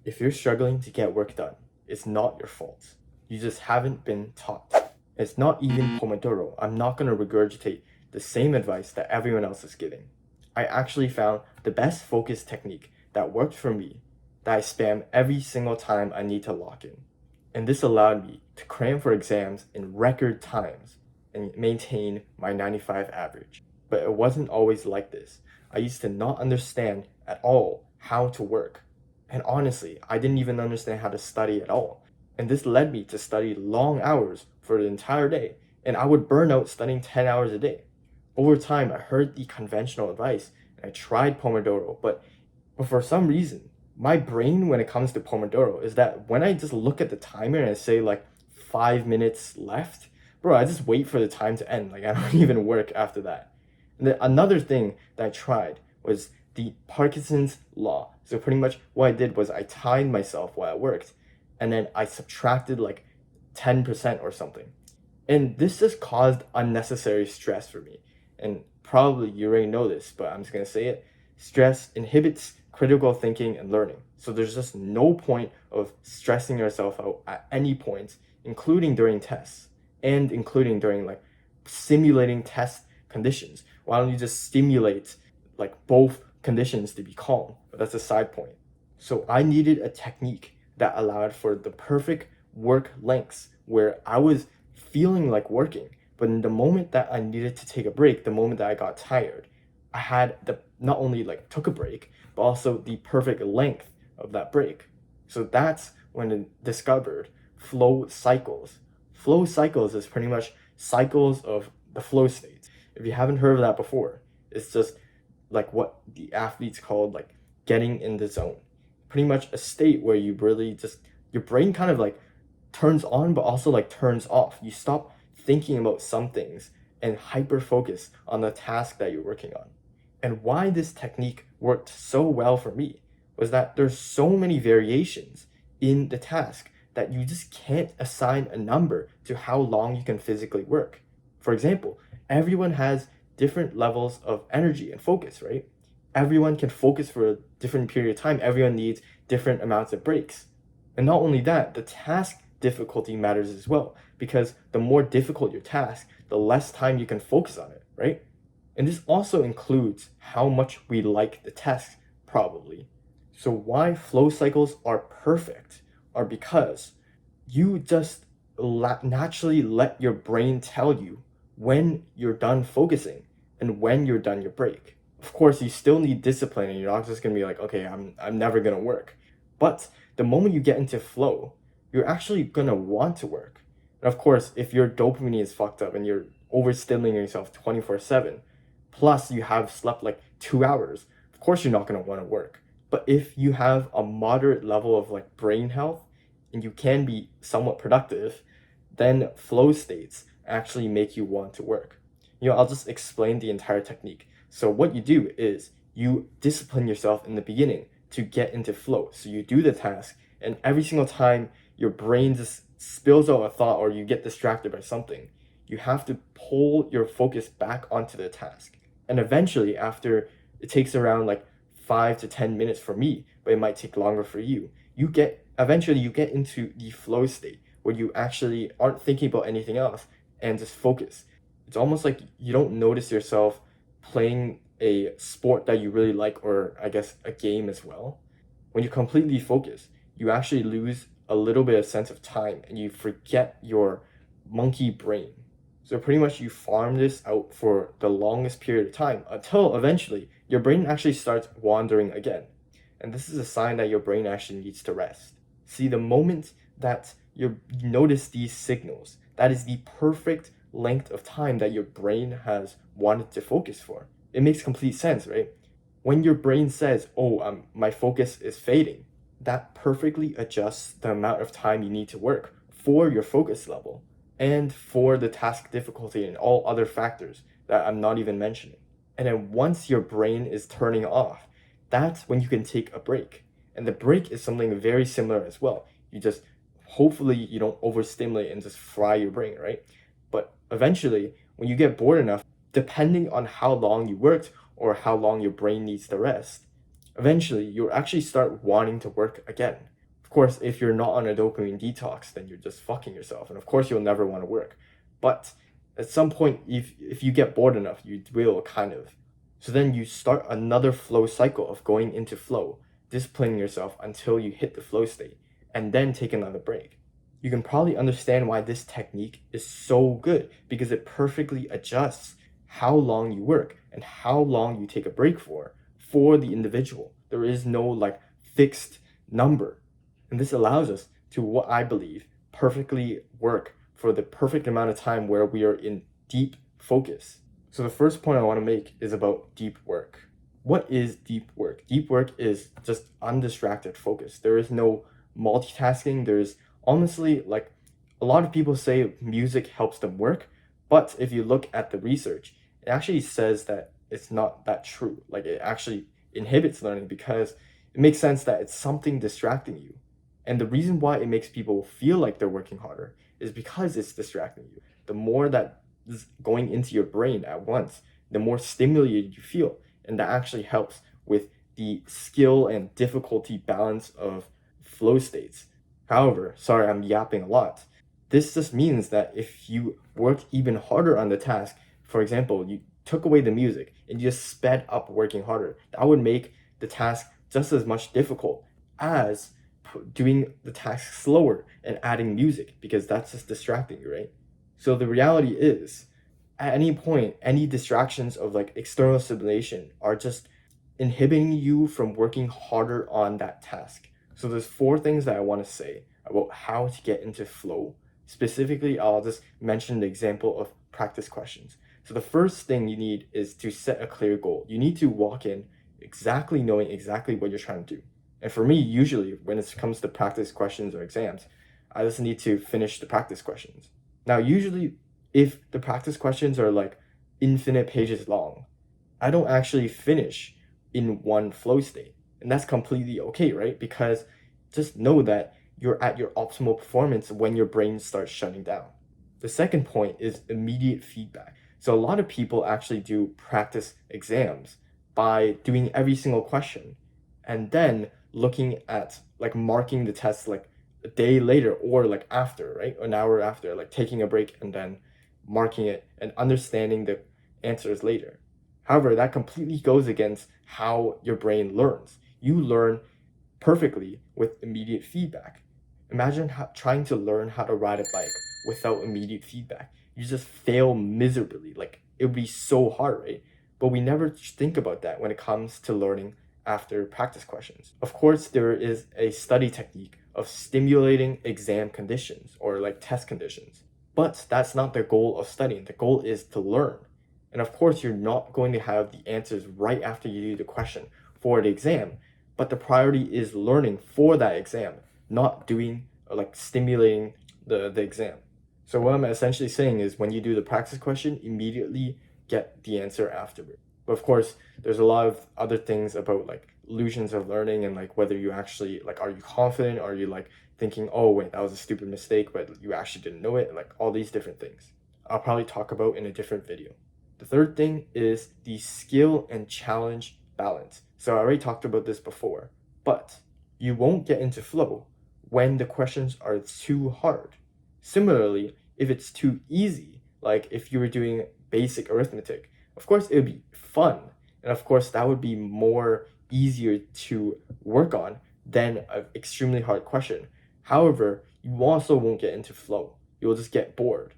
If you're struggling to get work done, it's not your fault. You just haven't been taught. It's not even Pomodoro. I'm not going to regurgitate the same advice that everyone else is giving. I actually found the best focus technique that worked for me that I spam every single time I need to lock in. And this allowed me to cram for exams in record times and maintain my 95 average. But it wasn't always like this. I used to not understand at all how to work. And honestly, I didn't even understand how to study at all. And this led me to study long hours for the entire day. And I would burn out studying 10 hours a day. Over time, I heard the conventional advice and I tried Pomodoro, but for some reason, my brain when it comes to Pomodoro is that when I just look at the timer and I say like 5 minutes left, bro, I just wait for the time to end. Like I don't even work after that. And then another thing that I tried was the Parkinson's law. So pretty much what I did was I timed myself while I worked and then I subtracted like 10% or something. And this just caused unnecessary stress for me. And probably you already know this, but I'm just gonna say it. Stress inhibits critical thinking and learning. So there's just no point of stressing yourself out at any point, including during tests and including during like simulating test conditions. Why don't you just stimulate like both conditions to be calm? But that's a side point. So I needed a technique that allowed for the perfect work lengths where I was feeling like working, but in the moment that I needed to take a break, the moment that I got tired, I had the not only like took a break, but also the perfect length of that break. So that's when I discovered flow cycles. Flow cycles is pretty much cycles of the flow states. If you haven't heard of that before, it's just like what the athletes called like getting in the zone. Pretty much a state where you really just your brain kind of like turns on but also like turns off. You stop thinking about some things and hyper focus on the task that you're working on. And why this technique worked so well for me was that there's so many variations in the task that you just can't assign a number to how long you can physically work. For example, everyone has different levels of energy and focus, right? Everyone can focus for a different period of time. Everyone needs different amounts of breaks. And not only that, the task difficulty matters as well, because the more difficult your task, the less time you can focus on it, right? And this also includes how much we like the task, probably. So why flow cycles are perfect are because you just naturally let your brain tell you when you're done focusing and when you're done your break. Of course, you still need discipline and you're not just gonna be like, okay, I'm never gonna work. But the moment you get into flow, you're actually gonna want to work. And of course, if your dopamine is fucked up and you're overstimulating yourself 24/7, plus you have slept like 2 hours, of course you're not gonna want to work. But if you have a moderate level of like brain health and you can be somewhat productive, then flow states actually make you want to work. I'll just explain the entire technique. So what you do is you discipline yourself in the beginning to get into flow. So you do the task, and every single time your brain just spills out a thought or you get distracted by something, you have to pull your focus back onto the task. And eventually, after it takes around like 5 to 10 minutes for me, but it might take longer for you, eventually you get into the flow state where you actually aren't thinking about anything else and just focus. It's almost like you don't notice yourself playing a sport that you really like, or I guess a game as well. When you completely focus, you actually lose a little bit of sense of time and you forget your monkey brain. So pretty much you farm this out for the longest period of time until eventually your brain actually starts wandering again. And this is a sign that your brain actually needs to rest. See, the moment that you notice these signals, that is the perfect length of time that your brain has wanted to focus for. It makes complete sense, right? When your brain says, oh, my focus is fading, that perfectly adjusts the amount of time you need to work for your focus level and for the task difficulty and all other factors that I'm not even mentioning. And then once your brain is turning off, that's when you can take a break. And the break is something very similar as well. You just hopefully you don't overstimulate and just fry your brain, right? But eventually, when you get bored enough, depending on how long you worked or how long your brain needs to rest, eventually you'll actually start wanting to work again. Of course, if you're not on a dopamine detox, then you're just fucking yourself. And of course, you'll never want to work. But at some point, if you get bored enough, you will kind of. So then you start another flow cycle of going into flow, disciplining yourself until you hit the flow state, and then take another break. You can probably understand why this technique is so good, because it perfectly adjusts how long you work and how long you take a break for the individual. There is no like fixed number. And this allows us to, what I believe, perfectly work for the perfect amount of time where we are in deep focus. So the first point I want to make is about deep work. What is deep work? Deep work is just undistracted focus. There is no multitasking. There's honestly, like, a lot of people say music helps them work, but if you look at the research, it actually says that it's not that true. Like, it actually inhibits learning because it makes sense that it's something distracting you. And the reason why it makes people feel like they're working harder is because it's distracting you. The more that is going into your brain at once, the more stimulated you feel. And that actually helps with the skill and difficulty balance of flow states. However, sorry, I'm yapping a lot. This just means that if you work even harder on the task, for example, you took away the music and you just sped up working harder, that would make the task just as much difficult as doing the task slower and adding music, because that's just distracting you, right? So the reality is, at any point, any distractions of like external stimulation are just inhibiting you from working harder on that task. So there's 4 things that I want to say about how to get into flow. Specifically, I'll just mention the example of practice questions. So the first thing you need is to set a clear goal. You need to walk in exactly knowing exactly what you're trying to do. And for me, usually when it comes to practice questions or exams, I just need to finish the practice questions. Now, usually if the practice questions are like infinite pages long, I don't actually finish in one flow state. And that's completely okay, right? Because just know that you're at your optimal performance when your brain starts shutting down. The second point is immediate feedback. So a lot of people actually do practice exams by doing every single question and then looking at like marking the test like a day later or like after, right? An hour after, like taking a break and then marking it and understanding the answers later. However, that completely goes against how your brain learns. You learn perfectly with immediate feedback. Imagine trying to learn how to ride a bike without immediate feedback. You just fail miserably. Like, it would be so hard, right? But we never think about that when it comes to learning after practice questions. Of course, there is a study technique of stimulating exam conditions or like test conditions. But that's not the goal of studying. The goal is to learn. And of course, you're not going to have the answers right after you do the question for the exam, but the priority is learning for that exam, not doing or like stimulating the exam. So what I'm essentially saying is when you do the practice question, immediately get the answer afterward. But of course, there's a lot of other things about like illusions of learning and like whether you actually like, are you confident? Are you like thinking, oh wait, that was a stupid mistake, but you actually didn't know it? Like all these different things. I'll probably talk about in a different video. The third thing is the skill and challenge balance. So I already talked about this before, but you won't get into flow when the questions are too hard. Similarly, if it's too easy, like if you were doing basic arithmetic, of course it would be fun. And of course that would be more easier to work on than an extremely hard question. However, you also won't get into flow. You'll just get bored.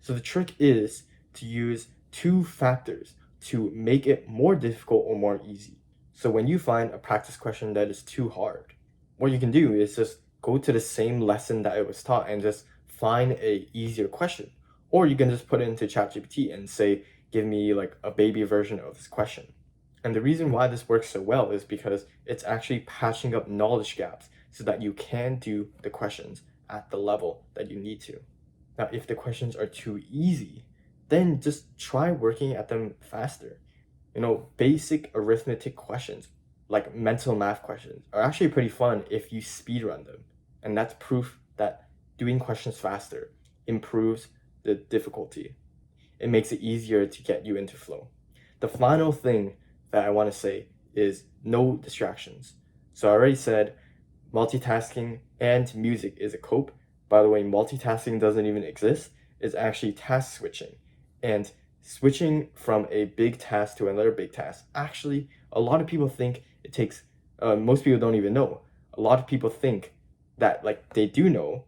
So the trick is to use 2 factors to make it more difficult or more easy. So when you find a practice question that is too hard, what you can do is just go to the same lesson that it was taught and just find a easier question. Or you can just put it into ChatGPT and say, give me like a baby version of this question. And the reason why this works so well is because it's actually patching up knowledge gaps so that you can do the questions at the level that you need to. Now, if the questions are too easy, then just try working at them faster. Basic arithmetic questions, like mental math questions, are actually pretty fun if you speedrun them. And that's proof that doing questions faster improves the difficulty. It makes it easier to get you into flow. The final thing that I want to say is no distractions. So I already said Multitasking and music is a cope. By the way, multitasking doesn't even exist. It's actually task switching. And switching from a big task to another big task, actually, a lot of people think it takes, most people don't even know. A lot of people think that, like, they do know,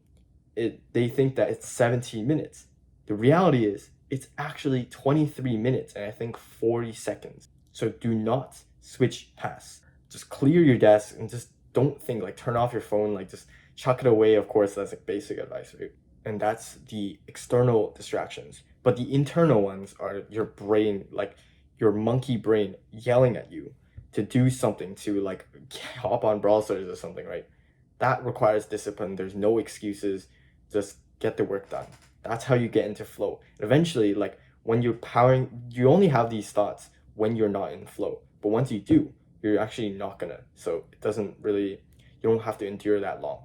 they think that it's 17 minutes. The reality is, it's actually 23 minutes and I think 40 seconds. So do not switch tasks. Just clear your desk and just don't think, like, turn off your phone, like, just chuck it away. Of course, that's like basic advice, right? And that's the external distractions. But the internal ones are your brain, like your monkey brain yelling at you to do something, to like hop on Brawl Stars or something, right? That requires discipline. There's no excuses. Just get the work done. That's how you get into flow. Eventually, like when you're powering, you only have these thoughts when you're not in flow. But once you do, you're actually not gonna. So it doesn't really, you don't have to endure that long.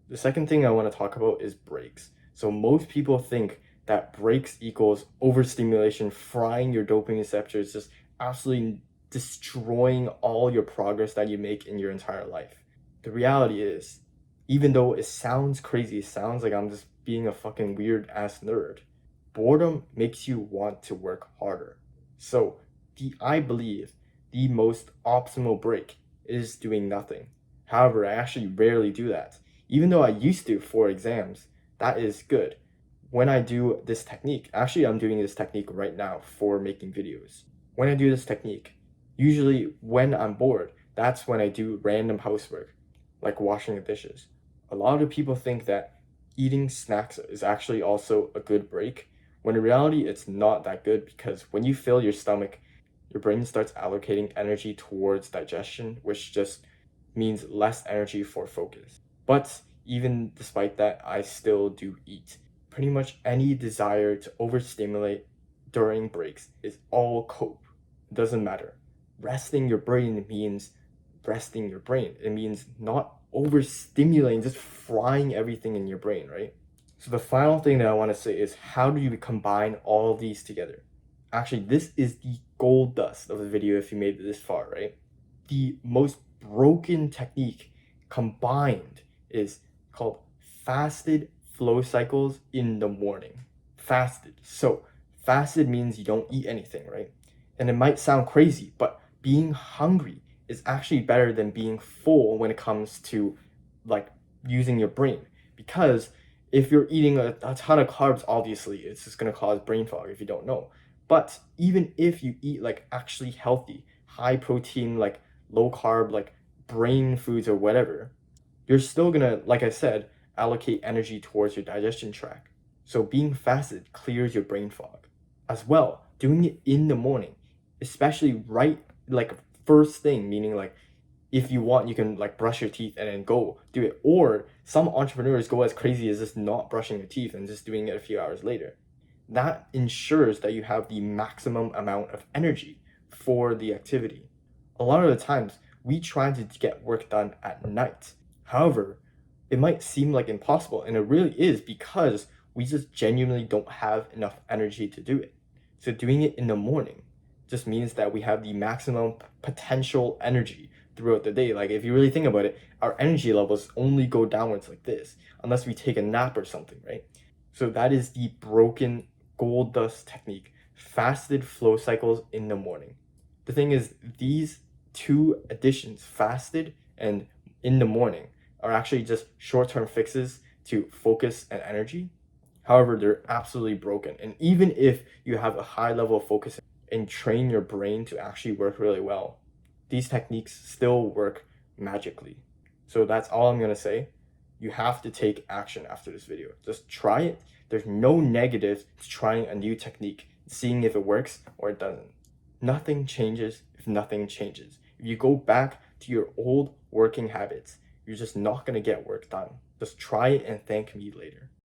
The second thing I want to talk about is breaks. So most people think that breaks equals overstimulation, frying your dopamine receptors, just absolutely destroying all your progress that you make in your entire life. The reality is, even though it sounds crazy, it sounds like I'm just being a fucking weird ass nerd, boredom makes you want to work harder. So, I believe the most optimal break is doing nothing. However, I actually rarely do that. Even though I used to for exams, that is good. When I do this technique, actually, I'm doing this technique right now for making videos. When I do this technique, usually when I'm bored, that's when I do random housework, like washing the dishes. A lot of people think that eating snacks is actually also a good break, when in reality, it's not that good, because when you fill your stomach, your brain starts allocating energy towards digestion, which just means less energy for focus. But even despite that, I still do eat. Pretty much any desire to overstimulate during breaks is all cope. It doesn't matter. Resting your brain means resting your brain. It means not overstimulating, just frying everything in your brain, right? So the final thing that I want to say is, how do you combine all of these together? Actually, this is the gold dust of the video if you made it this far, right? The most broken technique combined is called fasted flow cycles in the morning. Fasted. So, fasted means you don't eat anything, right? And it might sound crazy, but being hungry is actually better than being full when it comes to like using your brain. Because if you're eating a ton of carbs, obviously it's just gonna cause brain fog if you don't know. But even if you eat like actually healthy, high protein, like low carb, like brain foods or whatever, you're still gonna, like I said, allocate energy towards your digestion tract. So being fasted clears your brain fog. As well, doing it in the morning, especially right like first thing, meaning like if you want, you can like brush your teeth and then go do it. Or some entrepreneurs go as crazy as just not brushing your teeth and just doing it a few hours later. That ensures that you have the maximum amount of energy for the activity. A lot of the times, we try to get work done at night. However, it might seem like impossible, and it really is, because we just genuinely don't have enough energy to do it. So doing it in the morning just means that we have the maximum potential energy throughout the day. Like if you really think about it, our energy levels only go downwards like this unless we take a nap or something, right? So that is the broken gold dust technique, fasted flow cycles in the morning. The thing is, these two additions, fasted and in the morning, are actually just short-term fixes to focus and energy. However, they're absolutely broken. And even if you have a high level of focus and train your brain to actually work really well, these techniques still work magically. So that's all I'm gonna say. You have to take action after this video. Just try it. There's no negative to trying a new technique, seeing if it works or it doesn't. Nothing changes if nothing changes. If you go back to your old working habits, you're just not gonna get work done. Just try it and thank me later.